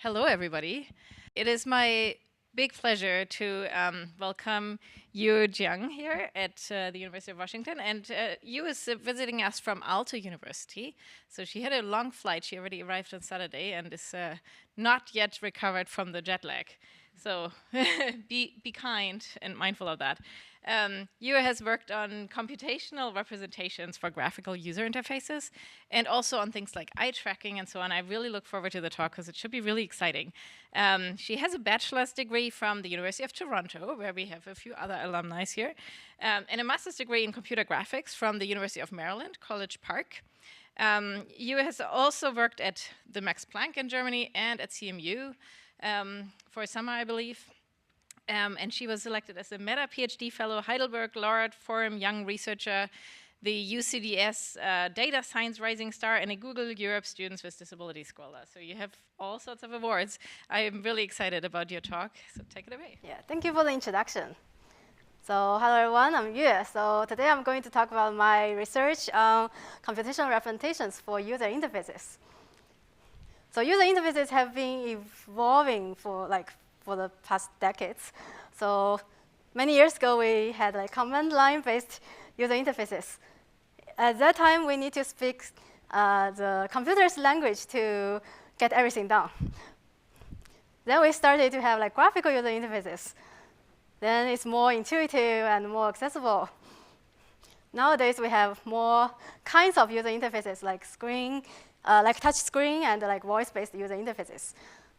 Hello, everybody. It is my big pleasure to welcome Yu Jiang here at the University of Washington. And Yu is visiting us from Aalto University. So she had a long flight. She already arrived on Saturday and is not yet recovered from the jet lag. So be kind and mindful of that. Yu has worked on computational representations for graphical user interfaces and also on things like eye tracking and so on. I really look forward to the talk because it should be really exciting. She has a bachelor's degree from the University of Toronto, where we have a few other alumni here, and a master's degree in computer graphics from the University of Maryland, College Park. Yu has also worked at the Max Planck in Germany and at CMU for a summer, I believe. And she was selected as a Meta PhD Fellow, Heidelberg Laureate Forum Young Researcher, the UCDS Data Science Rising Star, and a Google Europe Students with Disability Scholar. So you have all sorts of awards. I am really excited about your talk, so take it away. Yeah, thank you for the introduction. So hello everyone, I'm Yue. So today I'm going to talk about my research on computational representations for user interfaces. So user interfaces have been evolving for the past decades. So many years ago, we had command line-based user interfaces. At that time, we need to speak the computer's language to get everything done. Then we started to have graphical user interfaces. Then it's more intuitive and more accessible. Nowadays, we have more kinds of user interfaces like touch screen and voice-based user interfaces.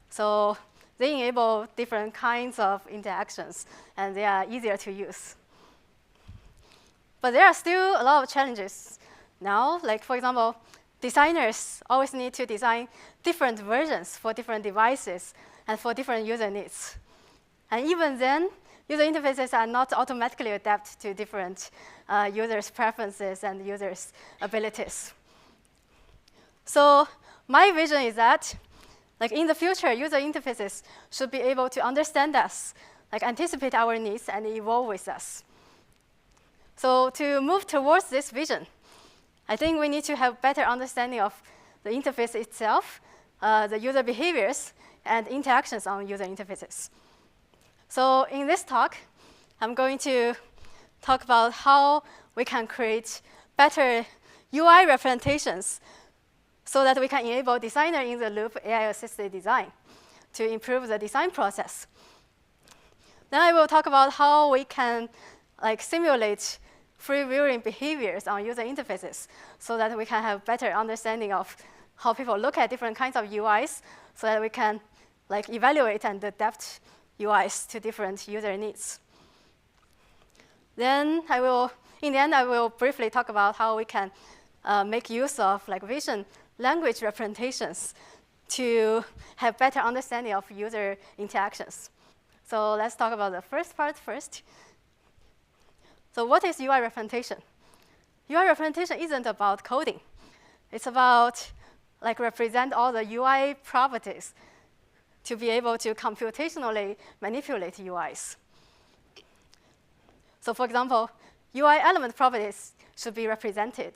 So they enable different kinds of interactions, and they are easier to use. But there are still a lot of challenges now. Like, for example, designers always need to design different versions for different devices and for different user needs. And even then, user interfaces are not automatically adapted to different users' preferences and users' abilities. So my vision is that in the future, user interfaces should be able to understand us, anticipate our needs, and evolve with us. So to move towards this vision, I think we need to have better understanding of the interface itself, the user behaviors, and interactions on user interfaces. So in this talk, I'm going to talk about how we can create better UI representations so that we can enable designer-in-the-loop AI-assisted design to improve the design process. Then I will talk about how we can simulate freewheeling behaviors on user interfaces so that we can have better understanding of how people look at different kinds of UIs so that we can evaluate and adapt UIs to different user needs. Then in the end, I will briefly talk about how we can make use of vision language representations to have better understanding of user interactions. So let's talk about the first part first. So what is UI representation? UI representation isn't about coding. It's about represent all the UI properties to be able to computationally manipulate UIs. So for example, UI element properties should be represented.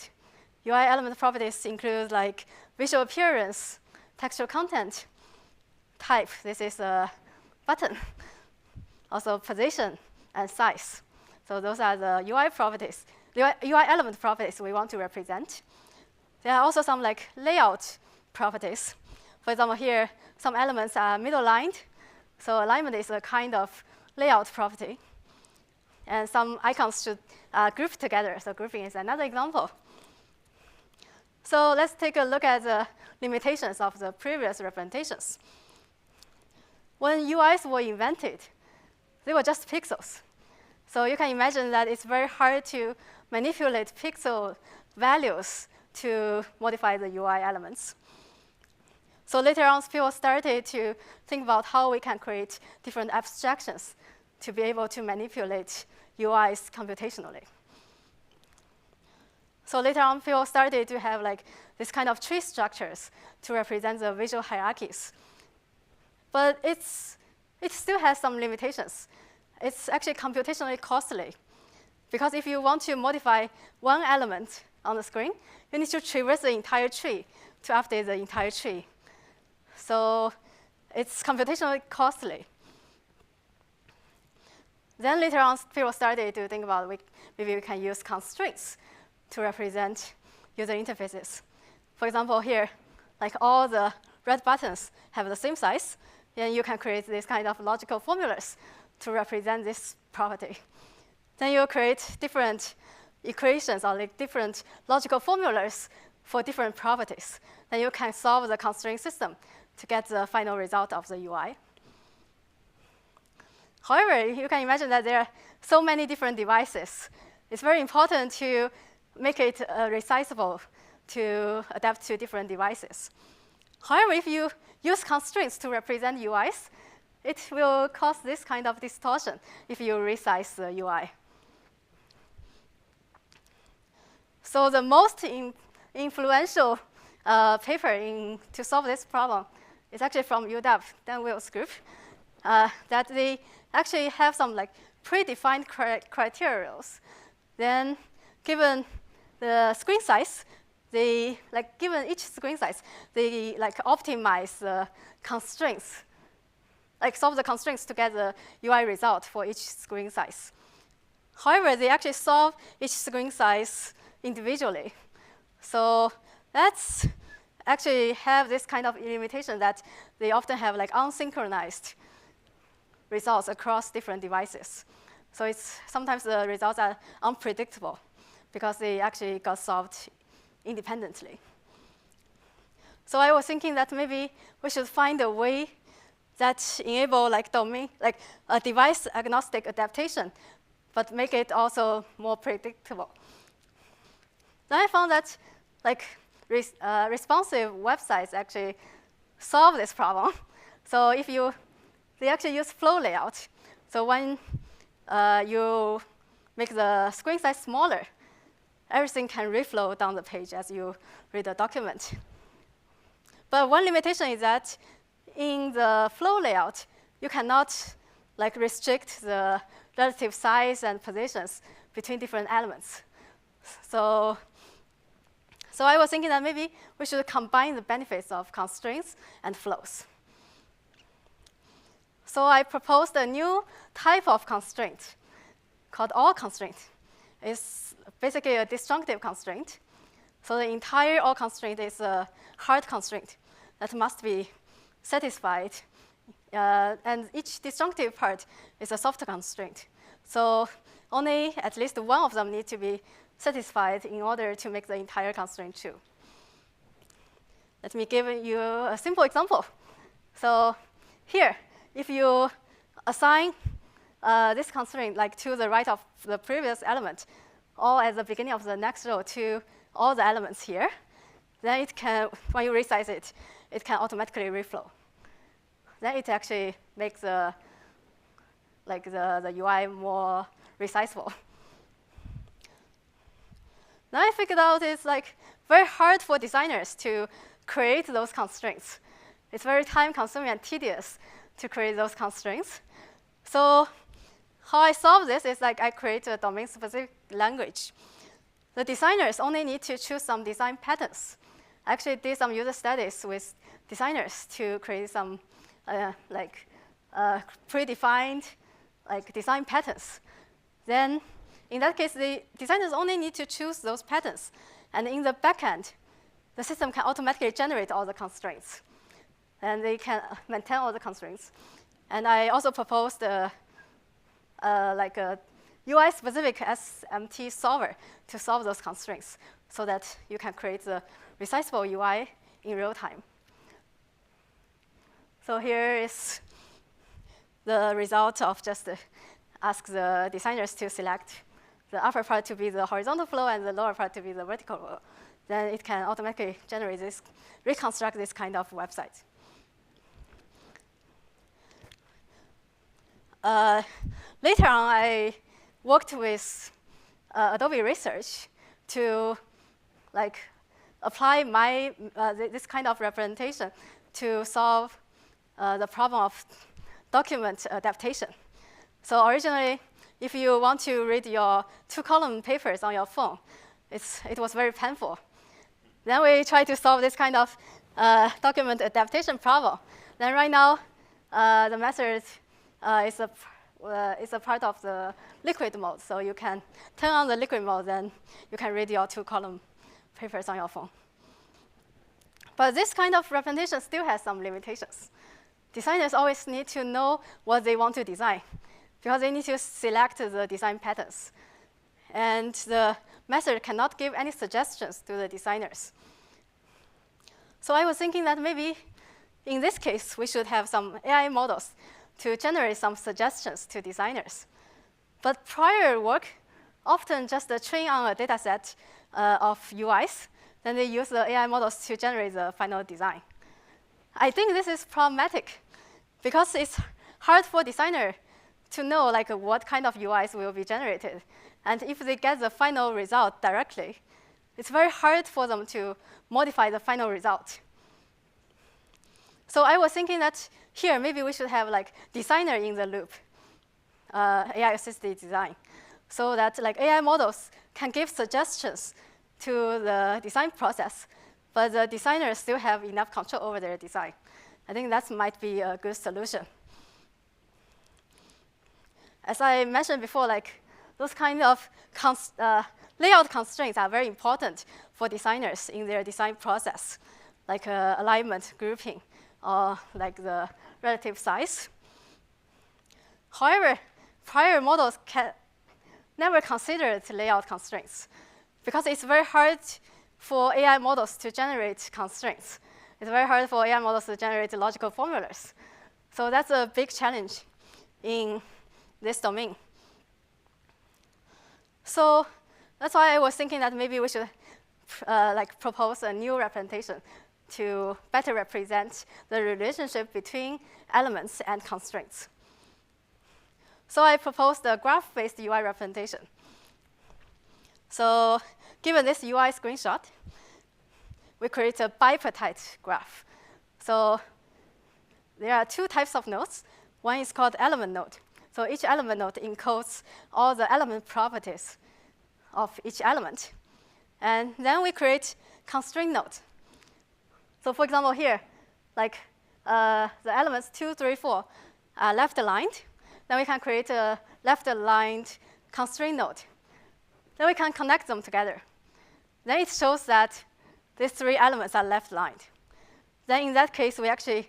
UI element properties include visual appearance, textual content, type. This is a button. Also position and size. So those are the UI properties, the UI element properties we want to represent. There are also some layout properties. For example, here, some elements are middle-lined. So alignment is a kind of layout property. And some icons should group together. So grouping is another example. So let's take a look at the limitations of the previous representations. When UIs were invented, they were just pixels. So you can imagine that it's very hard to manipulate pixel values to modify the UI elements. So later on, people started to think about how we can create different abstractions to be able to manipulate UIs computationally. So later on, people started to have this kind of tree structures to represent the visual hierarchies. But it still has some limitations. It's actually computationally costly. Because if you want to modify one element on the screen, you need to traverse the entire tree to update the entire tree. So it's computationally costly. Then later on, people started to think about maybe we can use constraints to represent user interfaces. For example, here, like all the red buttons have the same size, and you can create this kind of logical formulas to represent this property. Then you create different equations or like different logical formulas for different properties. Then you can solve the constraint system to get the final result of the UI. However, you can imagine that there are so many different devices. It's very important to make it resizable to adapt to different devices. However, if you use constraints to represent UIs, it will cause this kind of distortion if you resize the UI. So the most influential paper to solve this problem is actually from UW, Dan Will's group, that they actually have some like predefined criteria. Then given the screen size, given each screen size, they optimize the constraints, solve the constraints to get the UI result for each screen size. However, they actually solve each screen size individually. So that's actually have this kind of limitation that they often have unsynchronized results across different devices. So sometimes the results are unpredictable because they actually got solved independently. So I was thinking that maybe we should find a way that enable a device agnostic adaptation, but make it also more predictable. Then I found that responsive websites actually solve this problem. So they actually use flow layout. So when you make the screen size smaller, everything can reflow down the page as you read the document. But one limitation is that in the flow layout, you cannot restrict the relative size and positions between different elements. So I was thinking that maybe we should combine the benefits of constraints and flows. So I proposed a new type of constraint called all constraint. It's basically a disjunctive constraint. So the entire all constraint is a hard constraint that must be satisfied. And each disjunctive part is a soft constraint. So only at least one of them need to be satisfied in order to make the entire constraint true. Let me give you a simple example. So here, if you assign this constraint to the right of the previous element, or at the beginning of the next row to all the elements here, then it can, when you resize it, it can automatically reflow. Then it actually makes the UI more resizable. Then I figured out it's very hard for designers to create those constraints. It's very time-consuming and tedious to create those constraints. So how I solve this is I create a domain-specific language. The designers only need to choose some design patterns. I actually did some user studies with designers to create some predefined design patterns. Then in that case, the designers only need to choose those patterns. And in the backend, the system can automatically generate all the constraints. And they can maintain all the constraints. And I also proposed a UI-specific SMT solver to solve those constraints so that you can create the resizable UI in real time. So here is the result of just ask the designers to select the upper part to be the horizontal flow and the lower part to be the vertical flow. Then it can automatically generate this, reconstruct this kind of website. Later on, I worked with Adobe Research to apply this kind of representation to solve the problem of document adaptation. So originally, if you want to read your 2-column papers on your phone, it was very painful. Then we tried to solve this kind of document adaptation problem. Then right now, the method is a part of the liquid mode. So you can turn on the liquid mode, then you can read your 2-column papers on your phone. But this kind of representation still has some limitations. Designers always need to know what they want to design, because they need to select the design patterns. And the method cannot give any suggestions to the designers. So I was thinking that maybe in this case, we should have some AI models to generate some suggestions to designers. But prior work often just train on a data set of UIs. Then they use the AI models to generate the final design. I think this is problematic because it's hard for designer to know what kind of UIs will be generated. And if they get the final result directly, it's very hard for them to modify the final result. So I was thinking that here, maybe we should have designer in the loop, AI-assisted design, so that AI models can give suggestions to the design process, but the designers still have enough control over their design. I think that might be a good solution. As I mentioned before, those kind of layout constraints are very important for designers in their design process, like alignment, grouping, or the relative size. However, prior models never considered layout constraints, because it's very hard for AI models to generate constraints. It's very hard for AI models to generate logical formulas. So that's a big challenge in this domain. So that's why I was thinking that maybe we should propose a new representation to better represent the relationship between elements and constraints. So I proposed a graph-based UI representation. So given this UI screenshot, we create a bipartite graph. So there are 2 types of nodes. One is called element node. So each element node encodes all the element properties of each element. And then we create constraint node. So for example, here, the elements 2, 3, 4 are left-aligned. Then we can create a left-aligned constraint node. Then we can connect them together. Then it shows that these 3 elements are left-aligned. Then in that case, we actually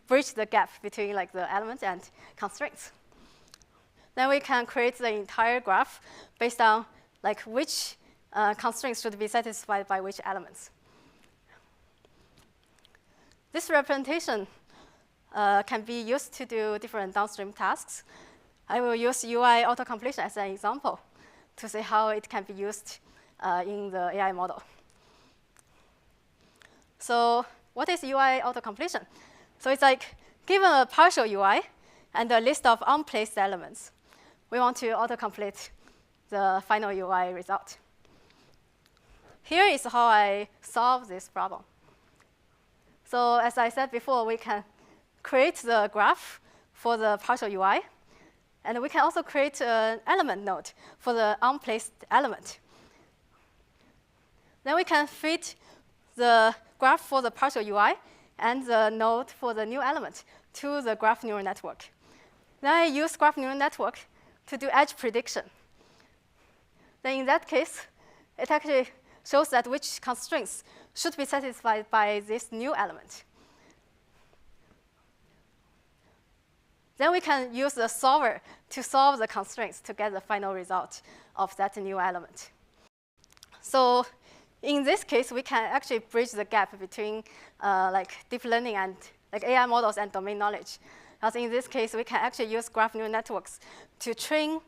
bridge the gap between the elements and constraints. Then we can create the entire graph based on which constraints should be satisfied by which elements. This representation can be used to do different downstream tasks. I will use UI autocompletion as an example to see how it can be used in the AI model. So what is UI autocompletion? So it's given a partial UI and a list of unplaced elements, we want to autocomplete the final UI result. Here is how I solve this problem. So as I said before, we can create the graph for the partial UI. And we can also create an element node for the unplaced element. Then we can feed the graph for the partial UI and the node for the new element to the graph neural network. Then I use graph neural network to do edge prediction. Then in that case, it actually shows that which constraints should be satisfied by this new element. Then we can use the solver to solve the constraints to get the final result of that new element. So in this case, we can actually bridge the gap between deep learning and AI models and domain knowledge. Because in this case, we can actually use graph neural networks to train,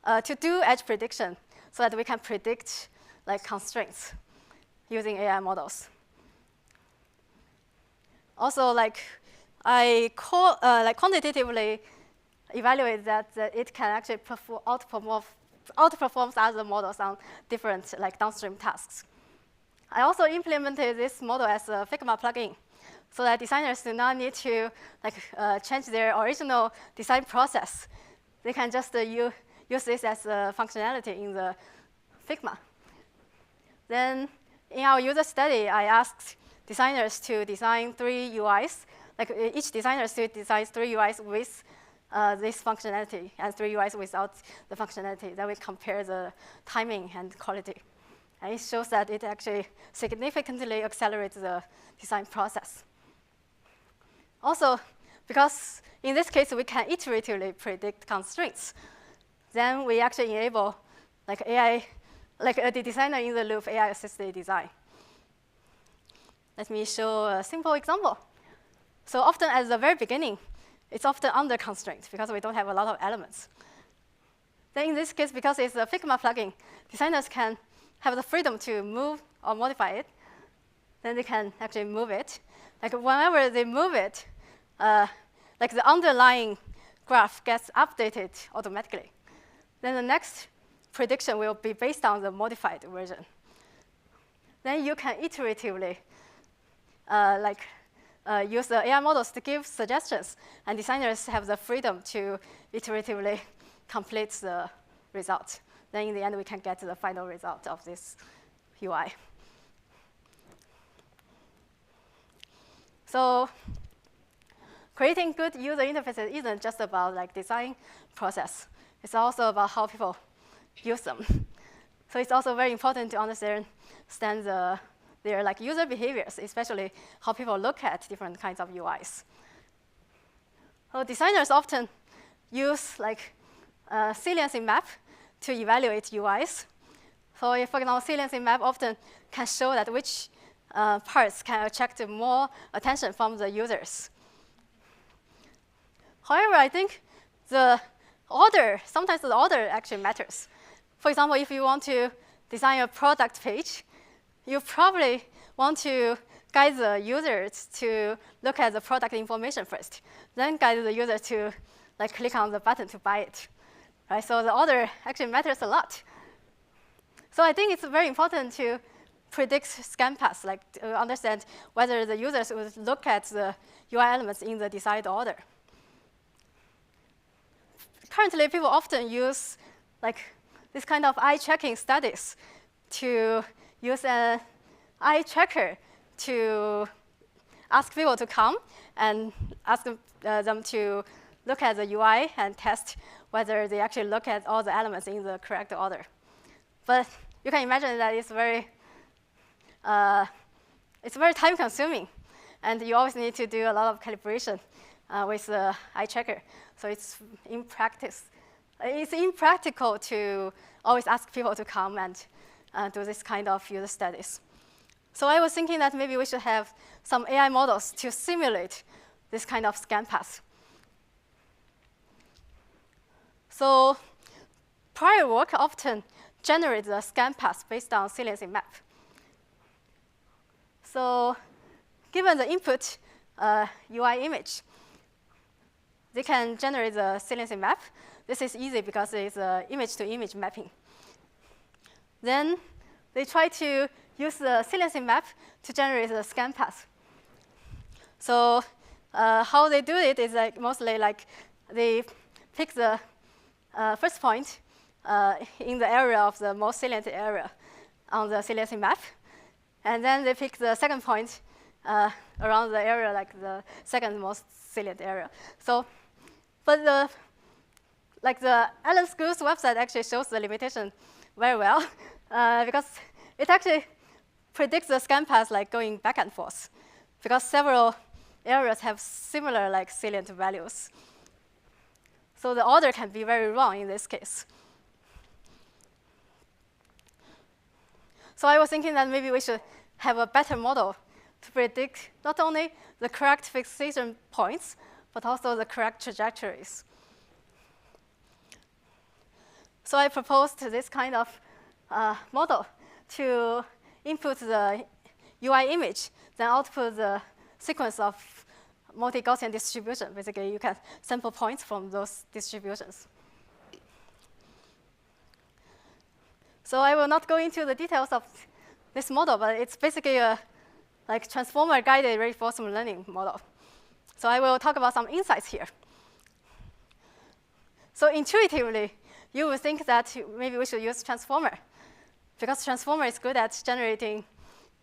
to do edge prediction so that we can predict constraints using AI models. Also, I quantitatively evaluate that it can actually outperforms other models on different downstream tasks. I also implemented this model as a Figma plugin, so that designers do not need to change their original design process. They can just use this as a functionality in the Figma. Then in our user study, I asked designers to design 3 UIs. Like each designer still designs 3 UIs with this functionality and 3 UIs without the functionality. Then we compare the timing and quality. And it shows that it actually significantly accelerates the design process. Also, because in this case, we can iteratively predict constraints, then we actually enable like AI, like the designer in the loop AI-assisted design. Let me show a simple example. So often at the very beginning, it's often under constraint because we don't have a lot of elements. Then in this case, because it's a Figma plugin, designers can have the freedom to move or modify it. Then they can actually move it. Like whenever they move it, like the underlying graph gets updated automatically. Then the next prediction will be based on the modified version. Then you can iteratively use the AI models to give suggestions, and designers have the freedom to iteratively complete the result. Then in the end, we can get the final result of this UI. So creating good user interfaces isn't just about like design process. It's also about how people use them. So it's also very important to understand their like user behaviors, especially how people look at different kinds of UIs. So designers often use like saliency map to evaluate UIs. So if, for example, saliency map often can show that which parts can attract more attention from the users. However, I think sometimes the order actually matters. For example, if you want to design a product page, you probably want to guide the users to look at the product information first, then guide the user to like click on the button to buy it. Right? So the order actually matters a lot. So I think it's very important to predict scan paths, like to understand whether the users would look at the UI elements in the desired order. Currently, people often use like this kind of eye tracking studies to use an eye tracker to ask people to come and ask them to look at the UI and test whether they actually look at all the elements in the correct order. But you can imagine that it's very time-consuming, and you always need to do a lot of calibration with the eye tracker. So it's impractical to always ask people to come and do this kind of user studies. So I was thinking that maybe we should have some AI models to simulate this kind of scan path. So prior work often generates a scan path based on saliency map. So given the input UI image, they can generate the saliency map. This is easy because it's image-to-image mapping. Then they try to use the saliency map to generate the scan path. So how they do it is like mostly like they pick the first point in the area of the most salient area on the saliency map. And then they pick the second point around the area, like the second most salient area. So, but the Alan School's website actually shows the limitation very well because it actually predicts the scan path like going back and forth because several areas have similar like salient values. So the order can be very wrong in this case. So I was thinking that maybe we should have a better model to predict not only the correct fixation points, but also the correct trajectories. So I proposed this kind of model to input the UI image, then output the sequence of multi-Gaussian distribution. Basically, you can sample points from those distributions. So I will not go into the details of this model, but it's basically a like transformer-guided reinforcement learning model. So I will talk about some insights here. So intuitively, you would think that maybe we should use transformer, because transformer is good at generating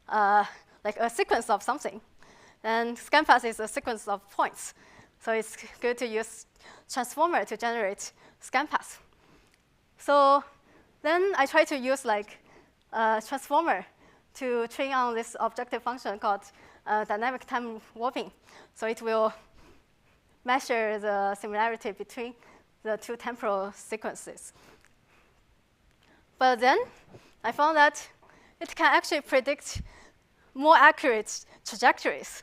like like a sequence of something. And scan path is a sequence of points. So it's good to use transformer to generate scan path. So then I try to use like a transformer to train on this objective function called dynamic time warping. So it will measure the similarity between the two temporal sequences. But then I found that it can actually predict more accurate trajectories.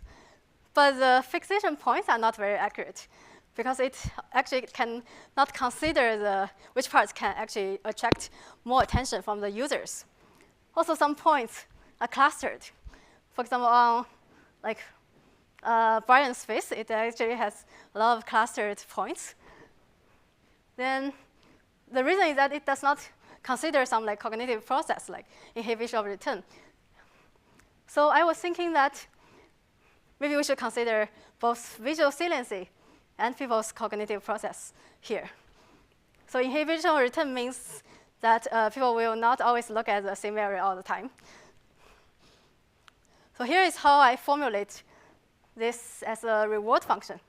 But the fixation points are not very accurate because it actually cannot consider which parts can actually attract more attention from the users. Also, some points are clustered. For example, on like Brian's face, it actually has a lot of clustered points. Then the reason is that it does not consider some like cognitive process like inhibition of return. So I was thinking that maybe we should consider both visual saliency and people's cognitive process here. So inhibition of return means that people will not always look at the same area all the time. So here is how I formulate this as a reward function.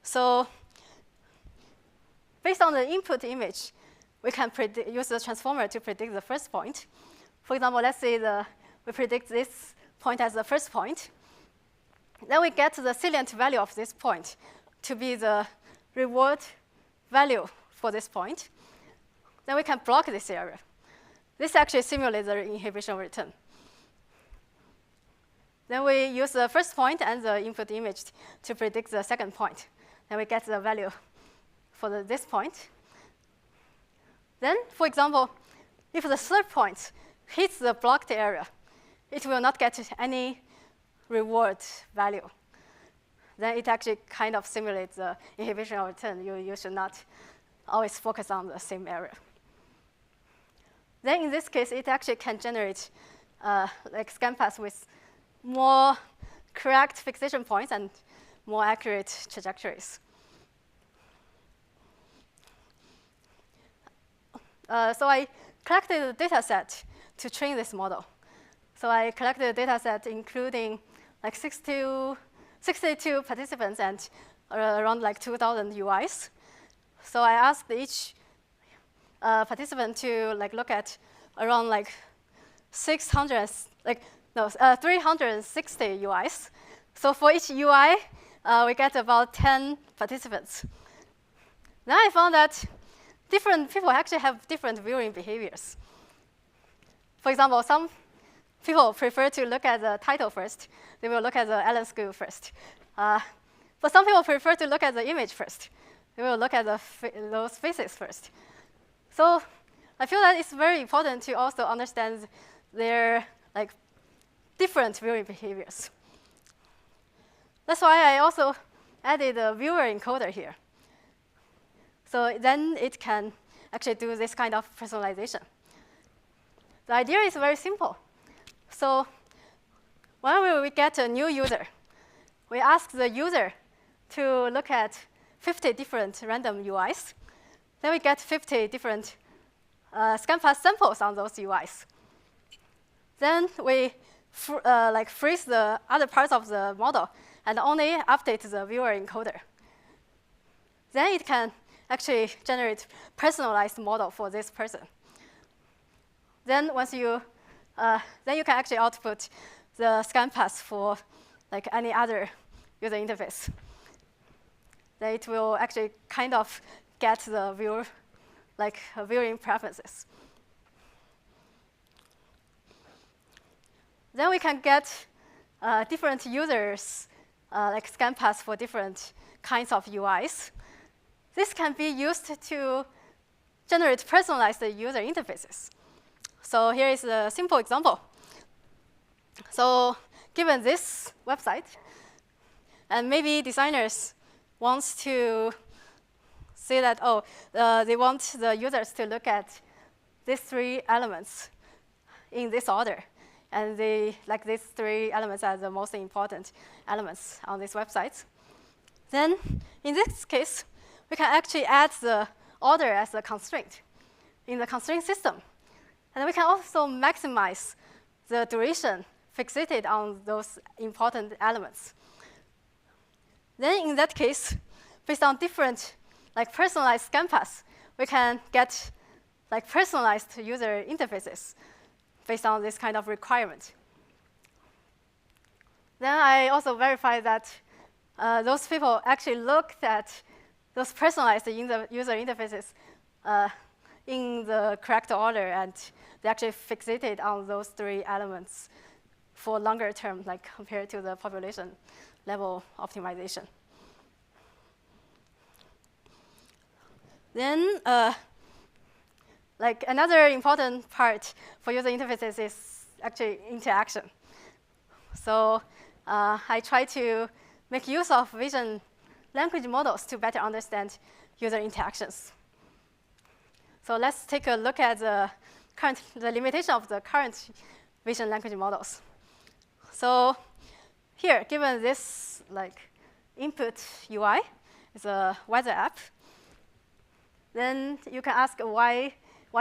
So based on the input image, we can use the transformer to predict the first point. For example, let's say we predict this point as the first point. Then we get the salient value of this point to be the reward value for this point. Then we can block this area. This actually simulates the inhibition return. Then we use the first point and the input image to predict the second point. Then we get the value for this point. Then, for example, if the third point hits the blocked area, it will not get any reward value. Then it actually kind of simulates the inhibition of return. You should not always focus on the same area. Then in this case, it actually can generate like scan paths with more correct fixation points and more accurate trajectories. So I collected a data set to train this model. So I collected a data set including like 62 participants and around like 2,000 UIs. So I asked each participant to like look at around like 360 UIs. So for each UI, we get about 10 participants. Then I found that different people actually have different viewing behaviors. For example, some people prefer to look at the title first. They will look at the Allen School first. But some people prefer to look at the image first. They will look at those faces first. So I feel that it's very important to also understand their like different viewing behaviors. That's why I also added a viewer encoder here. So then it can actually do this kind of personalization. The idea is very simple. So whenever we get a new user, we ask the user to look at 50 different random UIs. Then we get 50 different scan path samples on those UIs. Then we freeze the other parts of the model and only update the viewer encoder. Then it can actually generate personalized model for this person. Then once you then you can actually output the scan path for like any other user interface. Then it will actually kind of get the viewer like viewing preferences. Then we can get different users like scan paths for different kinds of UIs. This can be used to generate personalized user interfaces. So here is a simple example. So given this website, and maybe designers want to say that, they want the users to look at these 3 elements in this order. And like these 3 elements are the most important elements on this website. Then in this case, we can actually add the order as a constraint in the constraint system. And we can also maximize the duration fixated on those important elements. Then in that case, based on different personalized scan paths, we can get personalized user interfaces based on this kind of requirement. Then I also verified that those people actually looked at those personalized user interfaces in the correct order, and they actually fixated on those 3 elements for longer term, compared to the population level optimization. Then, another important part for user interfaces is actually interaction. So I try to make use of vision language models to better understand user interactions. So let's take a look at the limitation of the current vision language models. So here, given this input UI is a weather app, then you can ask why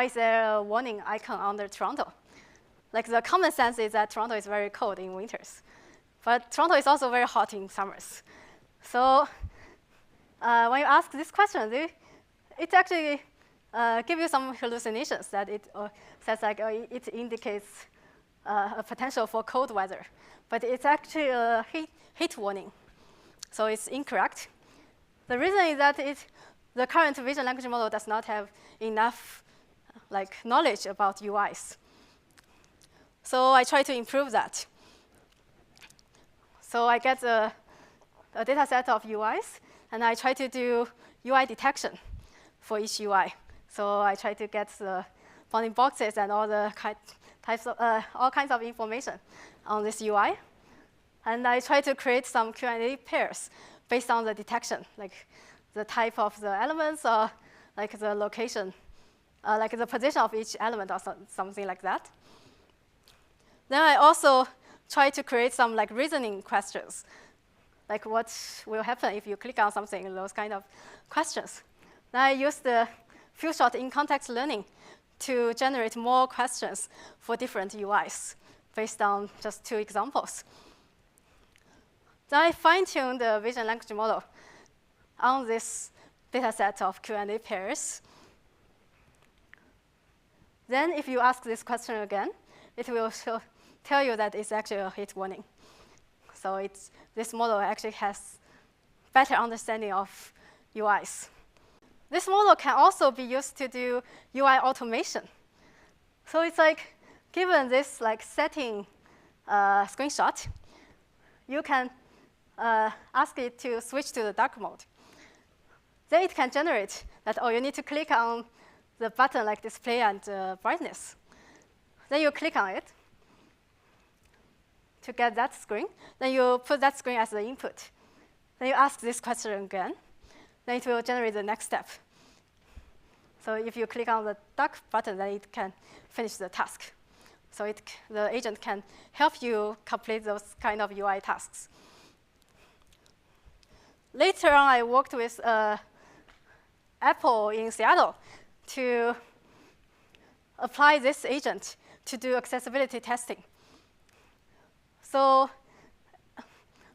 is there a warning icon under Toronto? The common sense is that Toronto is very cold in winters, but Toronto is also very hot in summers. So when you ask this question, it actually gives you some hallucinations that it says it indicates a potential for cold weather, but it's actually a heat warning. So it's incorrect. The reason is that the current vision language model does not have enough knowledge about UIs. So I try to improve that. So I get a data set of UIs, and I try to do UI detection for each UI. So I try to get the bounding boxes and all the all kinds of information on this UI. And I try to create some Q&A pairs based on the detection, the type of the elements or the location, the position of each element or something like that. Then I also try to create some reasoning questions, what will happen if you click on something, those kind of questions. Then I use the few-shot in-context learning to generate more questions for different UIs based on just 2 examples. Then I fine-tune the vision language model on this data set of Q&A pairs. Then if you ask this question again, it will tell you that it's actually a heat warning. So this model actually has better understanding of UIs. This model can also be used to do UI automation. So it's given this setting screenshot, you can ask it to switch to the dark mode. Then it can generate that, you need to click on the button display and brightness. Then you click on it to get that screen. Then you put that screen as the input. Then you ask this question again. Then it will generate the next step. So if you click on the dark button, then it can finish the task. So the agent can help you complete those kind of UI tasks. Later on, I worked with Apple in Seattle to apply this agent to do accessibility testing. So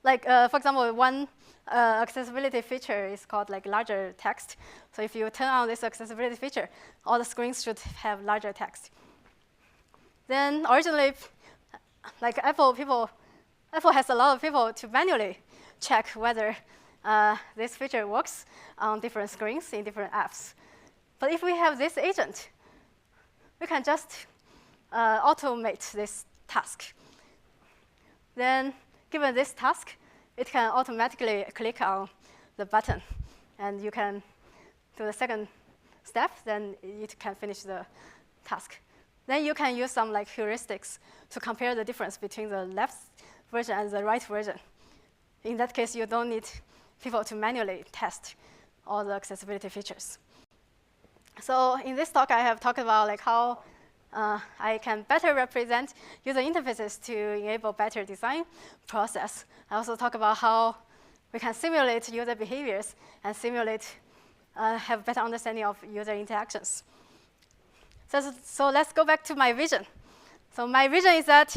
for example, one accessibility feature is called larger text. So if you turn on this accessibility feature, all the screens should have larger text. Then originally, Apple has a lot of people to manually check whether this feature works on different screens in different apps. But if we have this agent, we can just automate this task. Then, given this task, it can automatically click on the button, and you can do the second step, then it can finish the task. Then you can use some heuristics to compare the difference between the left version and the right version. In that case, you don't need people to manually test all the accessibility features. So in this talk, I have talked about how I can better represent user interfaces to enable better design process. I also talk about how we can simulate user behaviors and have better understanding of user interactions. So let's go back to my vision. So my vision is that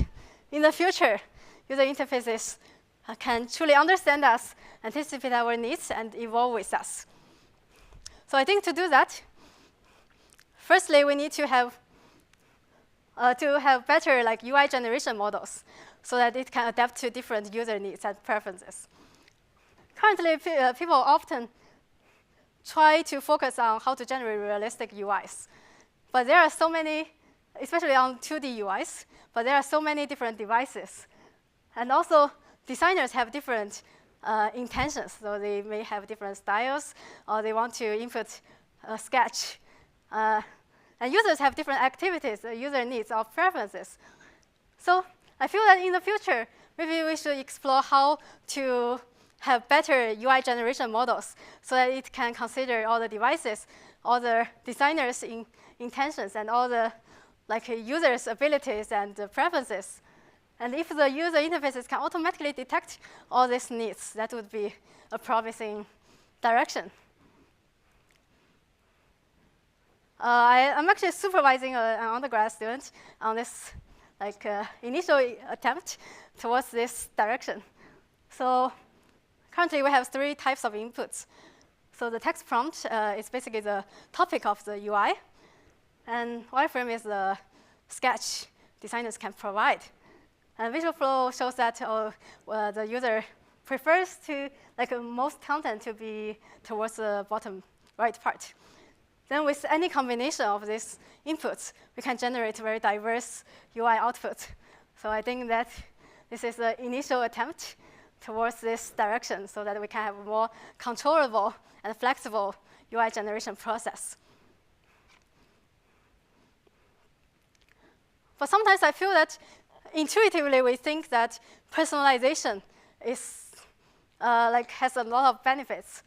in the future, user interfaces can truly understand us, anticipate our needs, and evolve with us. So I think to do that, firstly, we need to have better UI generation models so that it can adapt to different user needs and preferences. Currently, people often try to focus on how to generate realistic UIs. But there are so many, especially on 2D UIs, but there are so many different devices. And also, designers have different intentions. So they may have different styles, or they want to input a sketch. And users have different activities, user needs, or preferences. So I feel that in the future, maybe we should explore how to have better UI generation models so that it can consider all the devices, all the designers' intentions, and all the users' abilities and preferences. And if the user interfaces can automatically detect all these needs, that would be a promising direction. I'm actually supervising an undergrad student on this initial attempt towards this direction. So currently, we have 3 types of inputs. So the text prompt is basically the topic of the UI. And wireframe is the sketch designers can provide. And visual flow shows that the user prefers to most content to be towards the bottom right part. Then with any combination of these inputs, we can generate very diverse UI output. So I think that this is the initial attempt towards this direction so that we can have a more controllable and flexible UI generation process. But sometimes I feel that intuitively we think that personalization is has a lot of benefits.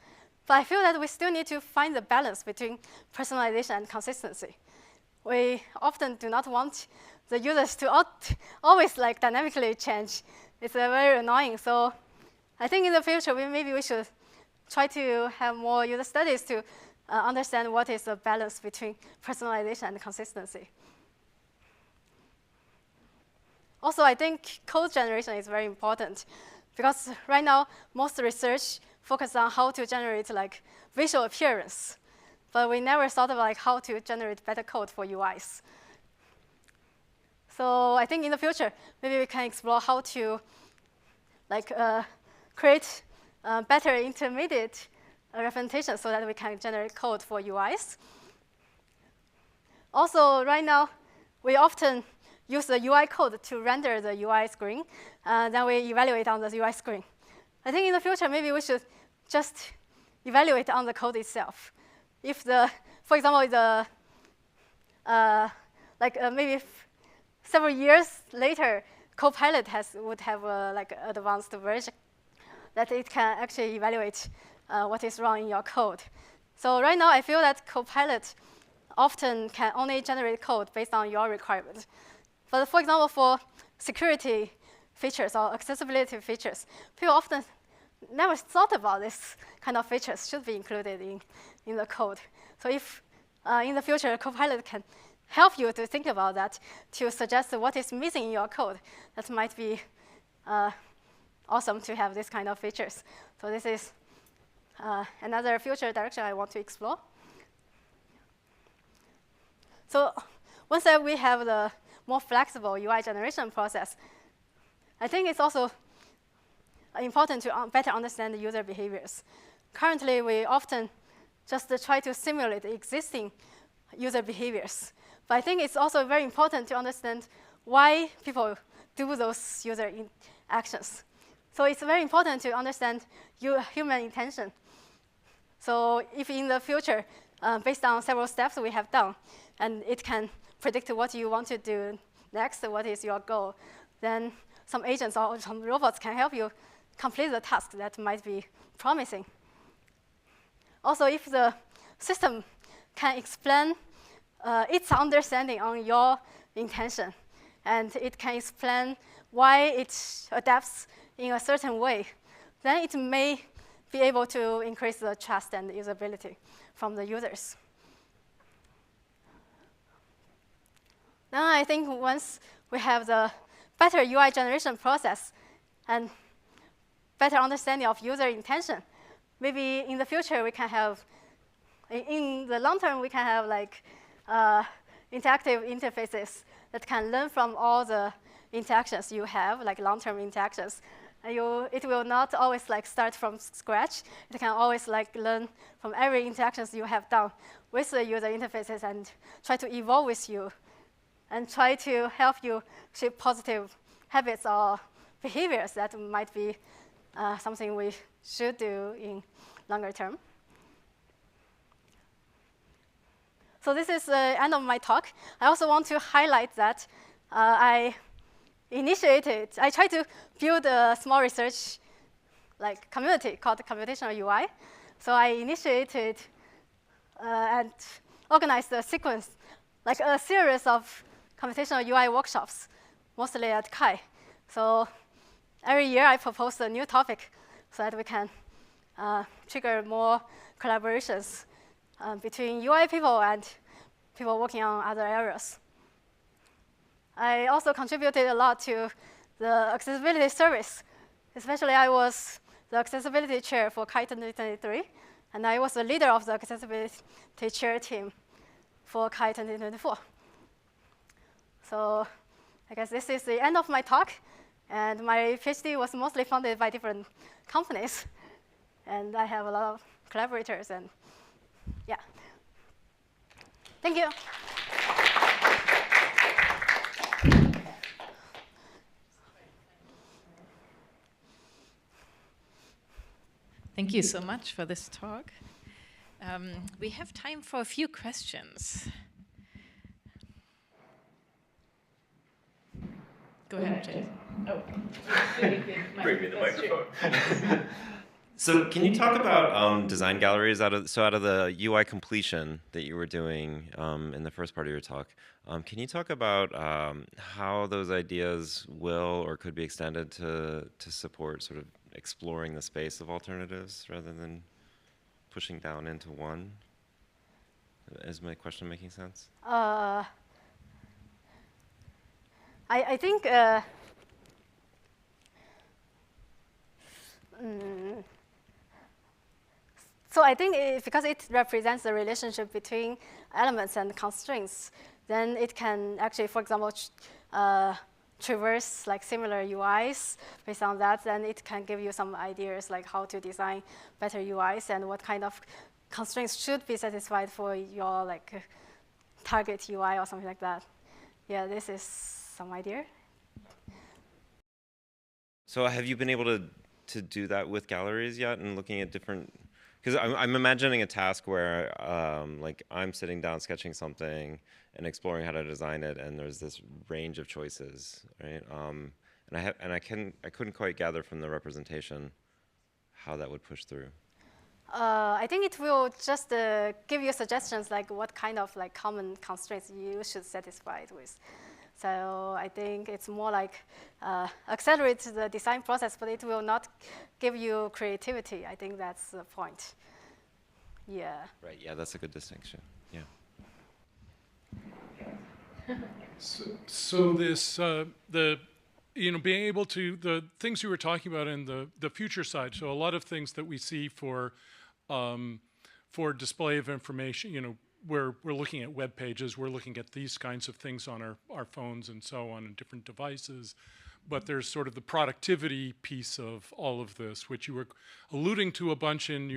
But I feel that we still need to find the balance between personalization and consistency. We often do not want the users to always dynamically change. It's very annoying. So I think in the future, maybe we should try to have more user studies to understand what is the balance between personalization and consistency. Also, I think code generation is very important because right now, most research focuses on how to generate visual appearance. But we never thought of how to generate better code for UIs. So I think in the future, maybe we can explore how to create better intermediate representation so that we can generate code for UIs. Also, right now, we often use the UI code to render the UI screen, then we evaluate on the UI screen. I think in the future, maybe we should just evaluate on the code itself. If for example, maybe several years later, Copilot would have advanced version that it can actually evaluate what is wrong in your code. So right now, I feel that Copilot often can only generate code based on your requirement. But for example, for security features or accessibility features, people often never thought about this kind of features should be included in the code. So if in the future, Copilot can help you to think about that, to suggest what is missing in your code, that might be awesome to have this kind of features. So this is another future direction I want to explore. So once that we have the more flexible UI generation process, I think it's also important to better understand the user behaviors. Currently, we often just try to simulate the existing user behaviors. But I think it's also very important to understand why people do those user actions. So it's very important to understand human intention. So if in the future, based on several steps we have done, and it can predict what you want to do next, what is your goal, then some agents or some robots can help you complete the task that might be promising. Also, if the system can explain its understanding on your intention, and it can explain why it adapts in a certain way, then it may be able to increase the trust and usability from the users. Then I think once we have the better UI generation process and better understanding of user intention. Maybe in the future we can have, in the long term, we can have like interactive interfaces that can learn from all the interactions you have, like long-term interactions. And it will not always like start from scratch. It can always like learn from every interactions you have done with the user interfaces and try to evolve with you and try to help you shape positive habits or behaviors that might be something we should do in longer term. So this is the end of my talk. I also want to highlight that I tried to build a small research community called Computational UI. So I initiated and organized a sequence, like a series of computational UI workshops, mostly at CHI. So every year I propose a new topic so that we can trigger more collaborations between UI people and people working on other areas. I also contributed a lot to the accessibility service. Especially, I was the accessibility chair for CHI 2023, and I was the leader of the accessibility chair team for CHI 2024. So I guess this is the end of my talk. And my PhD was mostly funded by different companies. And I have a lot of collaborators. And yeah. Thank you. Thank you so much for this talk. We have time for a few questions. Go ahead, James. Oh, bring me the microphone. So can you talk about design galleries out of the UI completion that you were doing in the first part of your talk? Can you talk about how those ideas will or could be extended to support sort of exploring the space of alternatives rather than pushing down into one? Is my question making sense? I think so I think because it represents the relationship between elements and constraints, then it can actually, for example, traverse like similar UIs based on that. Then it can give you some ideas like how to design better UIs and what kind of constraints should be satisfied for your like target UI or something like that. Yeah, this is some idea. So have you been able to do that with galleries yet and looking at different? Because I'm imagining a task where like I'm sitting down sketching something and exploring how to design it, and there's this range of choices, right? And I couldn't quite gather from the representation how that would push through. I think it will just give you suggestions like what kind of like common constraints you should satisfy it with. So I think it's more like accelerate the design process, but it will not give you creativity. I think that's the point. Yeah. Right. Yeah, that's a good distinction. Yeah. So this being able to the things you were talking about in the future side. So a lot of things that we see for display of information. We're looking at web pages, we're looking at these kinds of things on our phones and so on and different devices. But there's sort of the productivity piece of all of this, which you were alluding to a bunch in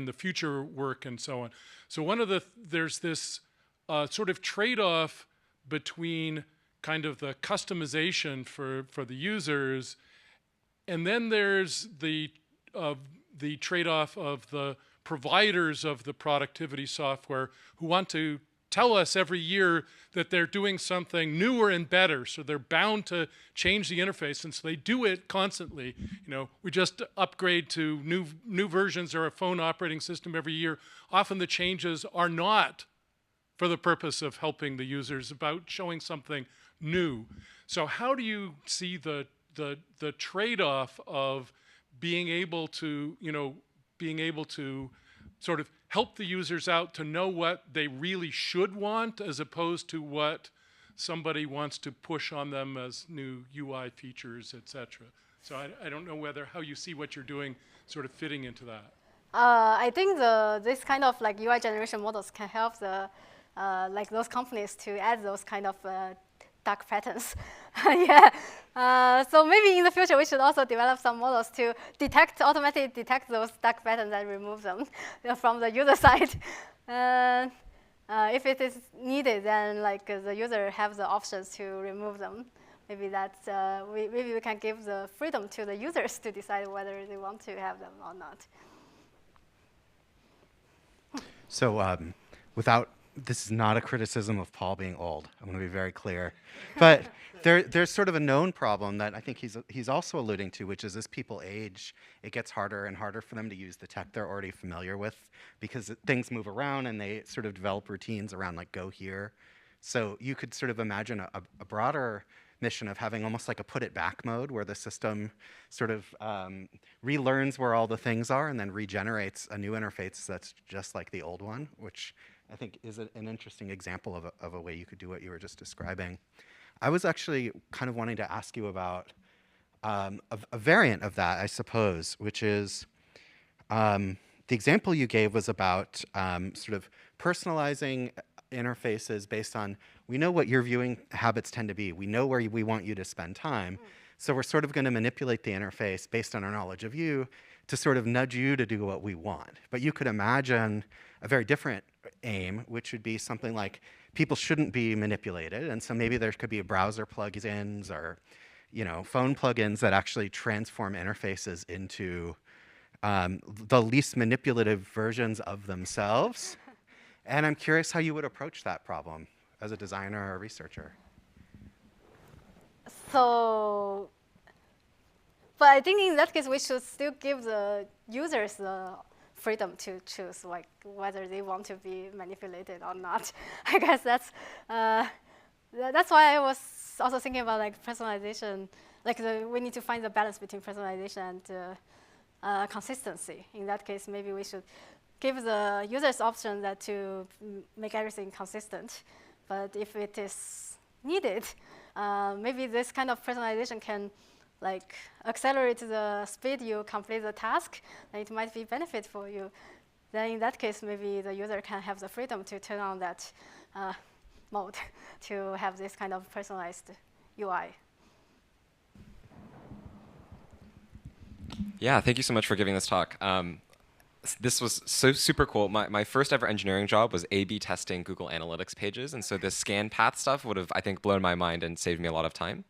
the future work and so on. So there's this sort of trade-off between kind of the customization for the users, and then there's the trade-off of the providers of the productivity software who want to tell us every year that they're doing something newer and better, so they're bound to change the interface, and so they do it constantly. We just upgrade to new versions of our phone operating system every year. Often the changes are not for the purpose of helping the users, about showing something new. So how do you see the trade-off of being able to sort of help the users out to know what they really should want, as opposed to what somebody wants to push on them as new UI features, etc. So I don't know how you see what you're doing sort of fitting into that. I think this kind of like UI generation models can help like those companies to add those kind of dark patterns. Yeah. So maybe in the future we should also develop some models to automatically detect those dark patterns and remove them from the user side. If it is needed, then like the user have the options to remove them. Maybe that's maybe we can give the freedom to the users to decide whether they want to have them or not. So this is not a criticism of Paul being old. I'm going to be very clear. But there's sort of a known problem that I think he's also alluding to, which is as people age, it gets harder and harder for them to use the tech they're already familiar with because things move around and they sort of develop routines around like go here. So you could sort of imagine a broader mission of having almost like a put it back mode where the system sort of relearns where all the things are and then regenerates a new interface that's just like the old one, which I think is an interesting example of a way you could do what you were just describing. I was actually kind of wanting to ask you about a variant of that, I suppose, which is the example you gave was about sort of personalizing interfaces based on, we know what your viewing habits tend to be. We know where we want you to spend time. So we're sort of going to manipulate the interface based on our knowledge of you to sort of nudge you to do what we want. But you could imagine a very different aim, which would be something like people shouldn't be manipulated. And so maybe there could be browser plugins or phone plugins that actually transform interfaces into the least manipulative versions of themselves. And I'm curious how you would approach that problem as a designer or a researcher. So, but I think in that case, we should still give the users the freedom to choose like whether they want to be manipulated or not. I guess that's why I was also thinking about like personalization. Like we need to find the balance between personalization and consistency. In that case, maybe we should give the users option that to make everything consistent. But if it is needed, maybe this kind of personalization can like accelerate the speed you complete the task, and it might be benefit for you. Then in that case, maybe the user can have the freedom to turn on that mode to have this kind of personalized UI. Yeah, thank you so much for giving this talk. This was so super cool. My first ever engineering job was A/B testing Google Analytics pages, and so this scan path stuff would have, I think, blown my mind and saved me a lot of time.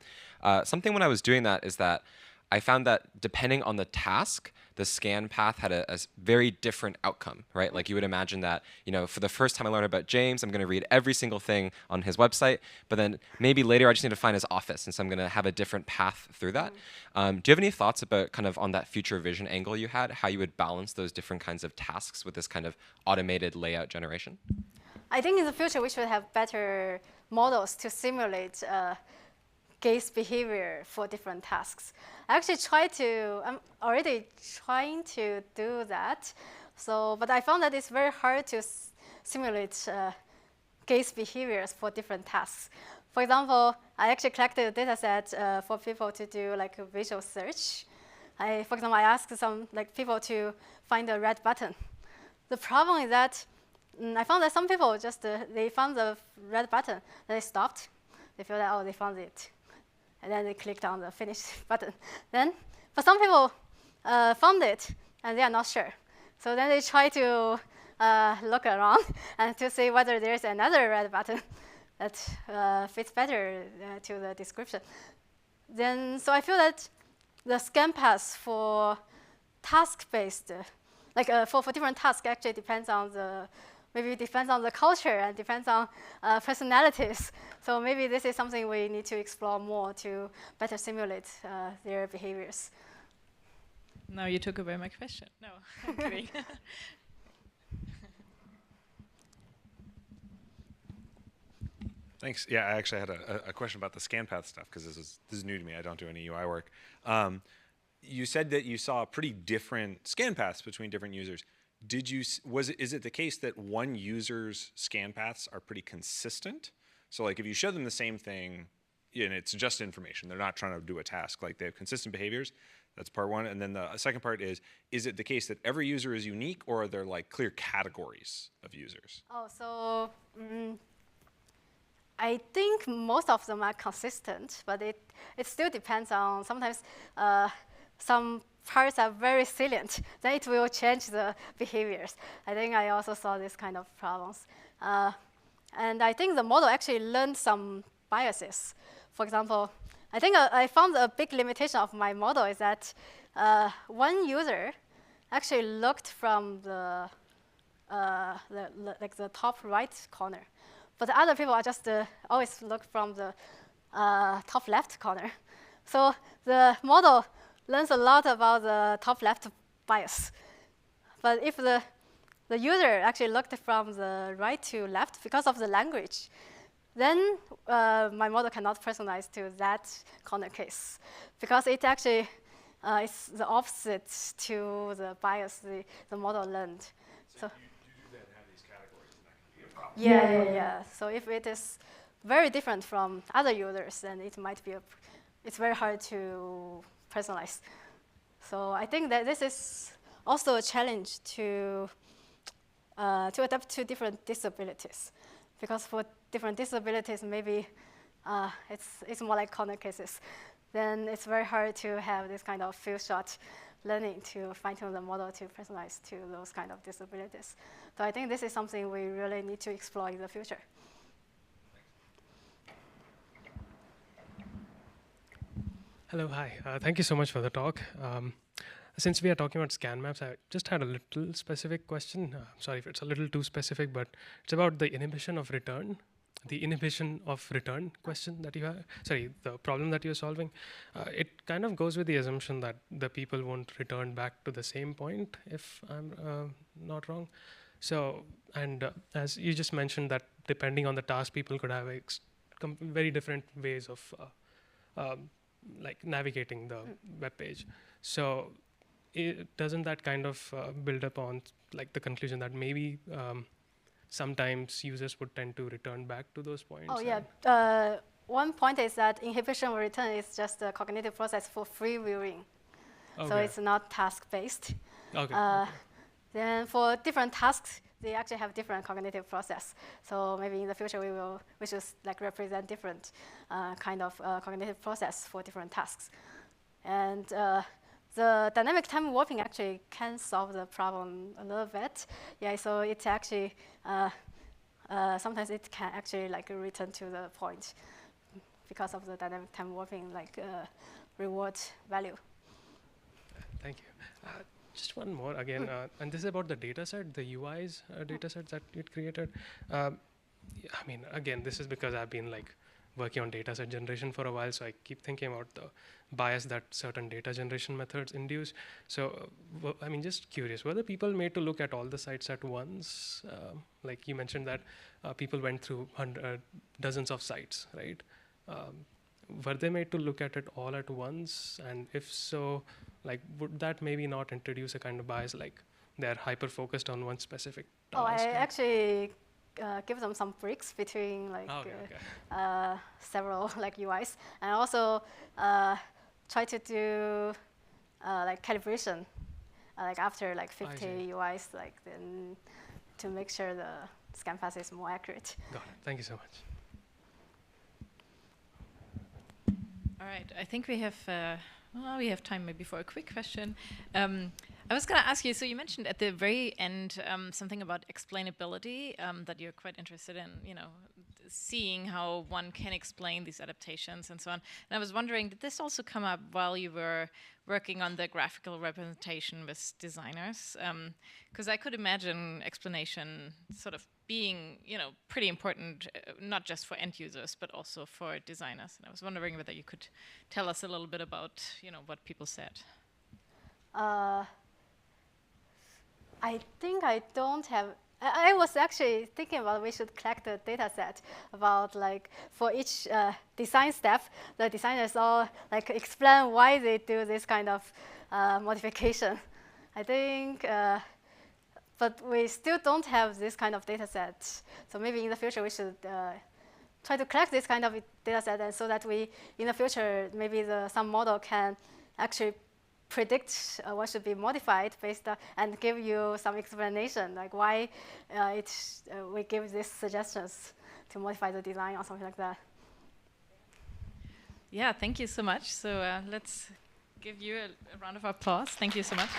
Something when I was doing that is that I found that depending on the task, the scan path had a very different outcome, right? Like you would imagine that, for the first time I learned about James, I'm going to read every single thing on his website, but then maybe later I just need to find his office, and so I'm going to have a different path through that. Do you have any thoughts about kind of on that future vision angle you had, how you would balance those different kinds of tasks with this kind of automated layout generation? I think in the future we should have better models to simulate gaze behavior for different tasks. I'm already trying to do that. But I found that it's very hard to simulate gaze behaviors for different tasks. For example, I actually collected a data set for people to do like a visual search. For example, I asked some people to find a red button. The problem is that I found that some people just they found the red button, then they stopped. They feel that, oh, they found it. And then they clicked on the finish button. But some people found it, and they are not sure. So then they try to look around and to see whether there's another red button that fits better to the description. So I feel that the scan paths for task-based, for different tasks, actually depends on maybe it depends on the culture and depends on personalities. So maybe this is something we need to explore more to better simulate their behaviors. Now you took away my question. No, I'm kidding. Thanks. Yeah, I actually had a question about the scan path stuff because this is new to me. I don't do any UI work. You said that you saw pretty different scan paths between different users. Is it the case that one user's scan paths are pretty consistent So like if you show them the same thing, and it's just information, they're not trying to do a task, like they have consistent behaviors. That's part one. And then the second part is it the case that every user is unique, or are there like clear categories of users? Oh, so I think most of them are consistent, but it still depends on sometimes some parts are very salient, then it will change the behaviors. I think I also saw this kind of problems. And I think the model actually learned some biases. For example, I think I found a big limitation of my model is that one user actually looked from the top right corner, but the other people are just always look from the top left corner. So the model learns a lot about the top left bias. But if the user actually looked from the right to left because of the language, then my model cannot personalize to that corner case, because it actually is the opposite to the bias the model learned. So you do then have these categories, and that can be a problem. yeah. So if it is very different from other users, then it might be it's very hard to personalize. So I think that this is also a challenge to adapt to different disabilities, because for different disabilities, maybe it's more like corner cases. Then it's very hard to have this kind of few-shot learning to fine-tune the model to personalize to those kind of disabilities. So I think this is something we really need to explore in the future. Hello, hi. Thank you so much for the talk. Since we are talking about scan maps, I just had a little specific question. Sorry if it's a little too specific, but it's about the inhibition of return. The inhibition of return question that you have, sorry, the problem that you're solving, it kind of goes with the assumption that the people won't return back to the same point, if I'm not wrong. So, and as you just mentioned that depending on the task, people could have very different ways of like navigating the web page. So doesn't that kind of build upon like the conclusion that maybe sometimes users would tend to return back to those points? Oh, yeah. One point is that inhibition of return is just a cognitive process for free viewing. Okay. So it's not task-based. Okay. Then for different tasks, they actually have different cognitive process. So maybe in the future, we should like represent different kind of cognitive process for different tasks. And the dynamic time warping actually can solve the problem a little bit. Yeah, so it actually, sometimes it can actually like return to the point because of the dynamic time warping like reward value. Thank you. Just one more again, and this is about the data set, the UIs data sets that you created. I mean, again, this is because I've been like working on data set generation for a while, so I keep thinking about the bias that certain data generation methods induce. So, I mean, just curious, were the people made to look at all the sites at once? Like you mentioned that people went through dozens of sites, right? Were they made to look at it all at once? And if so, like, would that maybe not introduce a kind of bias, like they're hyper-focused on one specific task? Oh, I actually give them some breaks between like several like UIs, and also try to do like calibration, like after like 50 UIs, like then to make sure the scan path is more accurate. Got it. Thank you so much. All right, I think we have time maybe for a quick question. I was going to ask you, so you mentioned at the very end something about explainability, that you're quite interested in, you know, seeing how one can explain these adaptations and so on. And I was wondering, did this also come up while you were working on the graphical representation with designers? Because I could imagine explanation sort of being, you know, pretty important, not just for end users, but also for designers. And I was wondering whether you could tell us a little bit about, you know, what people said. I think I don't have. I was actually thinking about we should collect a data set about like for each design step, the designers all like explain why they do this kind of modification. I think, but we still don't have this kind of data set. So maybe in the future we should try to collect this kind of data set, and so that we, in the future, maybe some model can actually predict what should be modified based and give you some explanation, like why we give these suggestions to modify the design or something like that. Yeah, thank you so much. So let's give you a round of applause. Thank you so much.